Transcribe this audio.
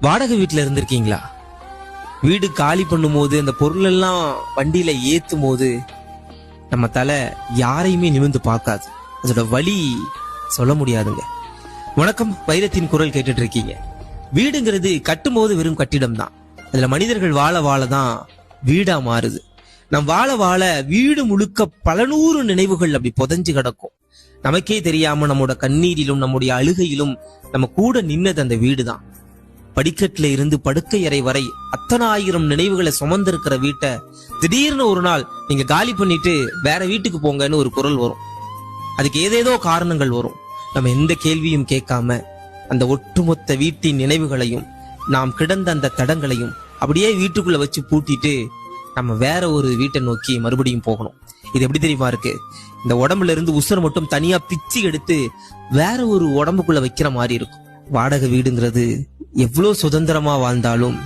வாடகை வீட்டுல இருந்திருக்கீங்களா? வீடு காலி பண்ணும் போது அந்த பொருள் எல்லாம் வண்டியில ஏத்தும் போது நம்ம தலை யாரையுமே நிமிர்ந்து பார்க்காது. அதோட வலி சொல்ல முடியாதுங்க. வணக்கம், வைரத்தின் குரல் கேட்டுட்டு இருக்கீங்க. வீடுங்கிறது கட்டும் போது வெறும் கட்டிடம் தான். அதுல மனிதர்கள் வாழ வாழதான் வீடா மாறுது. நம் வாழ வாழ வீடு முழுக்க பல நூறு நினைவுகள் அப்படி புதைஞ்சு கிடக்கும். நமக்கே தெரியாம நம்மோட கண்ணீரிலும் நம்முடைய அழுகையிலும் நம்ம கூட நின்னது அந்த வீடு தான். படிக்கட்டுல இருந்து படுக்கை அறை வரை அத்தனை ஆயிரம் நினைவுகளை சுமந்திருக்கிற வீட்டை திடீர்னு ஒரு நாள் நீங்க காலி பண்ணிட்டு வேற வீட்டுக்கு போங்கன்னு ஒரு குரல் வரும். அதுக்கு ஏதேதோ காரணங்கள் வரும். நம்ம எந்த கேள்வியும் கேட்காம அந்த ஒட்டுமொத்த வீட்டின் நினைவுகளையும் நாம் கிடந்த அந்த தடங்களையும் அப்படியே வீட்டுக்குள்ள வச்சு பூட்டிட்டு நம்ம வேற ஒரு வீட்டை நோக்கி மறுபடியும் போகணும். இது எப்படி தெரியுமா இருக்கு? இந்த உடம்புல இருந்து உசுரை மட்டும் தனியா பிச்சு எடுத்து வேற ஒரு உடம்புக்குள்ள வைக்கிற மாதிரி இருக்கும். வாடகை வீடுங்கிறது எவ்வளவு சுதந்திரமா வாழ்ந்தாலும்